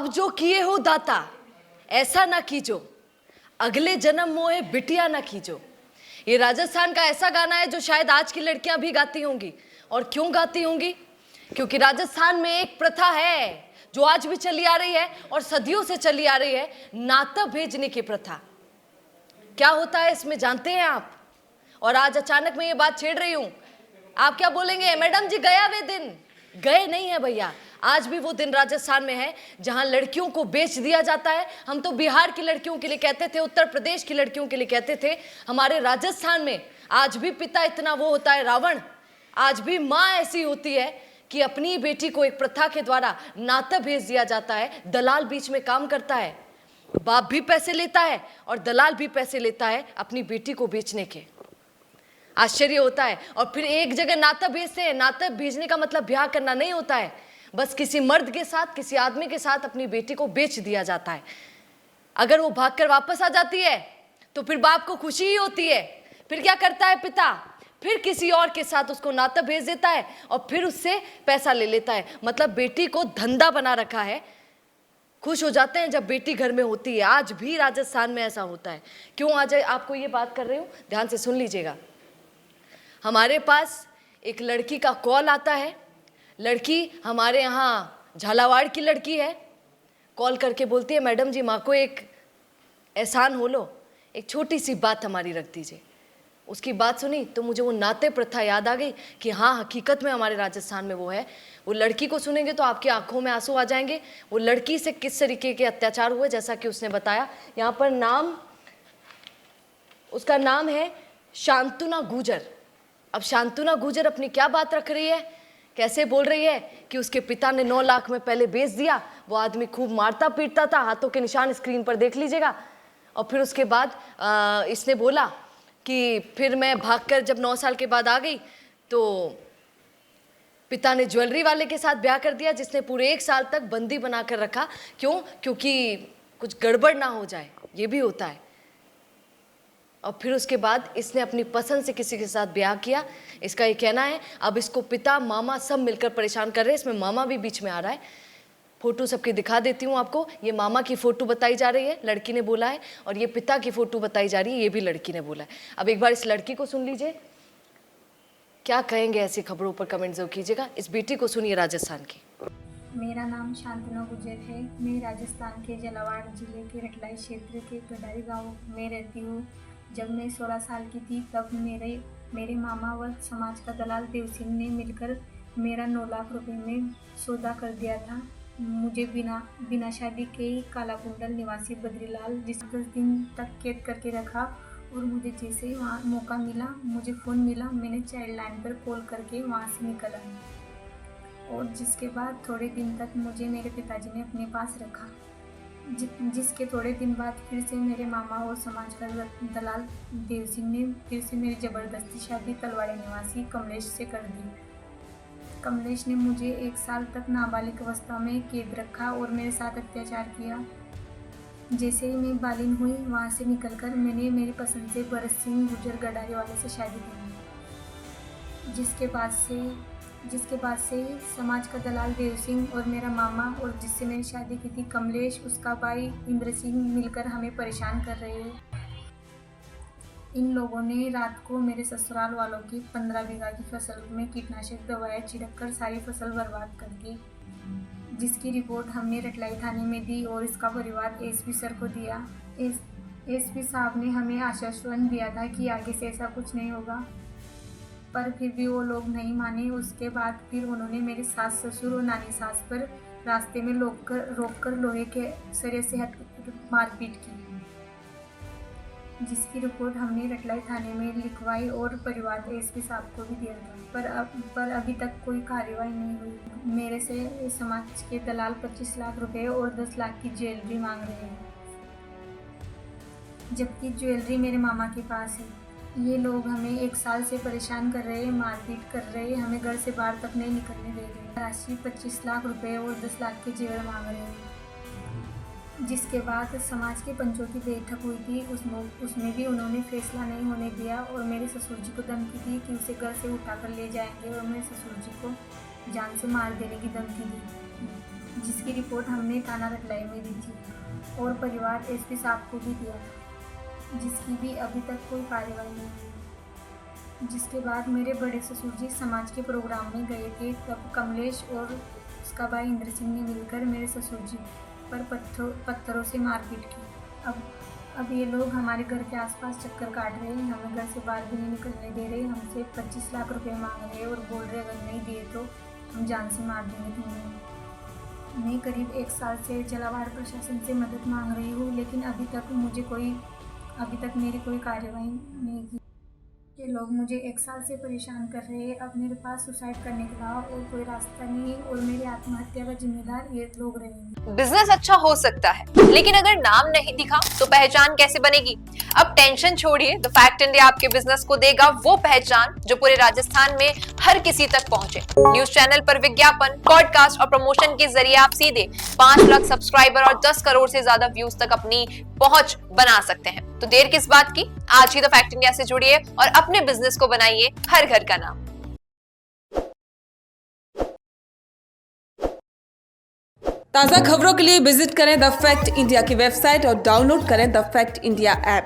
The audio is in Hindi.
अब जो किए हो दाता ऐसा ना कीजो, अगले जन्म मोए बिटिया ना कीजो। ये राजस्थान का ऐसा गाना है जो शायद आज की लड़कियां भी गाती होंगी। और क्यों गाती होंगी? क्योंकि राजस्थान में एक प्रथा है जो आज भी चली आ रही है और सदियों से चली आ रही है, नाता भेजने की प्रथा। क्या होता है इसमें जानते हैं आप? और आज अचानक मैं ये बात छेड़ रही हूं। आप क्या बोलेंगे, मैडम जी गया वे दिन? गए नहीं है भैया, आज भी वो दिन राजस्थान में है जहां लड़कियों को बेच दिया जाता है। हम तो बिहार की लड़कियों के लिए कहते थे, उत्तर प्रदेश की लड़कियों के लिए कहते थे। हमारे राजस्थान में आज भी पिता इतना वो होता है रावण, आज भी माँ ऐसी होती है कि अपनी बेटी को एक प्रथा के द्वारा नाता भेज दिया जाता है। दलाल बीच में काम करता है, बाप भी पैसे लेता है और दलाल भी पैसे लेता है अपनी बेटी को बेचने के। आश्चर्य होता है। और फिर एक जगह नाता भेजते हैं। नाता भेजने का मतलब ब्याह करना नहीं होता है, बस किसी मर्द के साथ, किसी आदमी के साथ अपनी बेटी को बेच दिया जाता है। अगर वो भागकर वापस आ जाती है तो फिर बाप को खुशी ही होती है। फिर क्या करता है पिता? फिर किसी और के साथ उसको नाता भेज देता है और फिर उससे पैसा ले लेता है। मतलब बेटी को धंधा बना रखा है। खुश हो जाते हैं जब बेटी घर में होती है। आज भी राजस्थान में ऐसा होता है। क्यों आज आपको ये बात कर रही हूँ, ध्यान से सुन लीजिएगा। हमारे पास एक लड़की का कॉल आता है। लड़की हमारे यहाँ झालावाड़ की लड़की है। कॉल करके बोलती है, मैडम जी माँ को एक एहसान हो लो, एक छोटी सी बात हमारी रख दीजिए। उसकी बात सुनी तो मुझे वो नाते प्रथा याद आ गई कि हाँ, हकीकत में हमारे राजस्थान में वो है। वो लड़की को सुनेंगे तो आपकी आंखों में आंसू आ जाएंगे। वो लड़की से किस तरीके के अत्याचार हुए, जैसा कि उसने बताया। यहाँ पर उसका नाम है शांतुना गुजर। अब शांतुना गुजर अपनी क्या बात रख रही है, कैसे बोल रही है कि उसके पिता ने 9 लाख में पहले बेच दिया। वो आदमी खूब मारता पीटता था, हाथों के निशान स्क्रीन पर देख लीजिएगा। और फिर उसके बाद इसने बोला कि फिर मैं भागकर जब 9 साल के बाद आ गई तो पिता ने ज्वेलरी वाले के साथ ब्याह कर दिया, जिसने पूरे 1 साल तक बंदी बना कर रखा। क्यों? क्योंकि कुछ गड़बड़ ना हो जाए, ये भी होता है। और फिर उसके बाद इसने अपनी पसंद से किसी के साथ ब्याह किया। इसका ये कहना है अब इसको पिता मामा सब मिलकर परेशान कर रहे हैं। इसमें मामा भी बीच में आ रहा है। फोटो सबकी दिखा देती हूँ आपको। ये मामा की फ़ोटो बताई जा रही है, लड़की ने बोला है, और ये पिता की फ़ोटो बताई जा रही है, ये भी लड़की ने बोला है। अब एक बार इस लड़की को सुन लीजिए, क्या कहेंगे ऐसी खबरों पर कमेंट जरूर कीजिएगा। इस बेटी को सुनिए राजस्थान की। मेरा नाम शांतनु गुजर है। मैं राजस्थान के झालावाड़ जिले के रटलाई क्षेत्र के गडारी गांव में रहती हूँ। जब मैं 16 साल की थी तब मेरे मामा व समाज का दलाल देव सिंह ने मिलकर मेरा 9 लाख रुपए में सौदा कर दिया था। मुझे बिना शादी के ही कालाकुंडल निवासी बद्रीलाल जिस 10 दिन तक कैद करके रखा। और मुझे जैसे ही वहाँ मौका मिला, मुझे फ़ोन मिला, मैंने चाइल्ड लाइन पर कॉल करके वहाँ से निकल आई। और जिसके बाद थोड़े दिन तक मुझे मेरे पिताजी ने अपने पास रखा। जिसके थोड़े दिन बाद फिर से मेरे मामा और समाज का दलाल देव सिंह ने फिर से मेरी ज़बरदस्ती शादी तलवाड़े निवासी कमलेश से कर दी। कमलेश ने मुझे 1 साल तक नाबालिग अवस्था में कैद रखा और मेरे साथ अत्याचार किया। जैसे ही मैं बालिग हुई, वहाँ से निकलकर मैंने मेरी पसंद से भरत सिंह गुजर गडारी वाले से शादी की। जिसके बाद से ही समाज का दलाल देव सिंह और मेरा मामा और जिससे मैंने शादी की थी कमलेश, उसका भाई इंद्र सिंह मिलकर हमें परेशान कर रहे हैं। इन लोगों ने रात को मेरे ससुराल वालों की 15 बीघा की फसल में कीटनाशक दवाएं छिड़ककर सारी फसल बर्बाद कर दी, जिसकी रिपोर्ट हमने रटलाई थाने में दी और इसका परिवार एसपी सर को दिया। एसपी साहब ने हमें आश्वासन दिया था कि आगे से ऐसा कुछ नहीं होगा, पर फिर भी वो लोग नहीं माने। उसके बाद फिर उन्होंने मेरे सास ससुर और नानी सास पर रास्ते में रोककर लोहे के सरिये से मारपीट की, जिसकी रिपोर्ट हमने रटलाई थाने में लिखवाई और परिवार एसपी साहब को भी दिया था, पर अभी तक कोई कार्रवाई नहीं हुई। मेरे से समाज के दलाल 25 लाख रुपए और 10 लाख की ज्वेलरी मांग रहे हैं, जबकि ज्वेलरी मेरे मामा के पास है। ये लोग हमें 1 साल से परेशान कर रहे हैं, मारपीट कर रहे हैं, हमें घर से बाहर तक नहीं निकलने दे रहे। राशि 25 लाख रुपए और 10 लाख के जेवर मांग रहे हैं। जिसके बाद समाज के पंचों की बैठक हुई थी, उसमें भी उन्होंने फैसला नहीं होने दिया और मेरे ससुर जी को धमकी दी कि उसे घर से उठाकर ले जाएंगे और मेरे ससुर जी को जान से मार देने की धमकी दी। जिसकी रिपोर्ट हमने थाना रटलाई में दी थी और परिवार एसपी साहब को भी दिया था, जिसकी भी अभी तक कोई कार्रवाई नहीं हुई। जिसके बाद मेरे बड़े ससुर जी समाज के प्रोग्राम में गए थे, तब कमलेश और उसका भाई इंद्र सिंह ने मिलकर मेरे ससुर जी पर पत्थरों से मारपीट की। अब ये लोग हमारे घर के आसपास चक्कर काट रहे हैं, हमें घर से बाहर भी नहीं निकलने दे रहे, हमसे 25 लाख रुपए मांग रहे हैं और बोल रहे अगर नहीं दिए तो हम जान से मार देंगे तुम्हें। मैं करीब 1 साल से जलावाड़ प्रशासन से मदद मांग रही हूँ, लेकिन अभी तक मेरी कोई कार्रवाई नहीं की। ये लोग मुझे 1 साल से परेशान कर रहे हैं। अब मेरे पास सुसाइड करने के अलावा और कोई रास्ता नहीं है और मेरी आत्महत्या का जिम्मेदार ये लोग रहेंगे। बिजनेस अच्छा हो सकता है, लेकिन अगर नाम नहीं दिखा तो पहचान कैसे बनेगी? अब टेंशन छोड़िए, द फैक्ट इंडिया आपके बिजनेस को देगा वो पहचान जो पूरे राजस्थान में हर किसी तक पहुंचे। न्यूज चैनल पर विज्ञापन, पॉडकास्ट और प्रमोशन के जरिए आप सीधे 5 लाख सब्सक्राइबर और 10 करोड़ से ज्यादा व्यूज तक अपनी पहुंच बना सकते हैं। तो देर किस बात की, आज ही द फैक्ट इंडिया से जुड़िए और अपने बिजनेस को बनाइए हर घर का नाम। ताज़ा खबरों के लिए विजिट करें द फैक्ट इंडिया की वेबसाइट और डाउनलोड करें द फैक्ट इंडिया ऐप।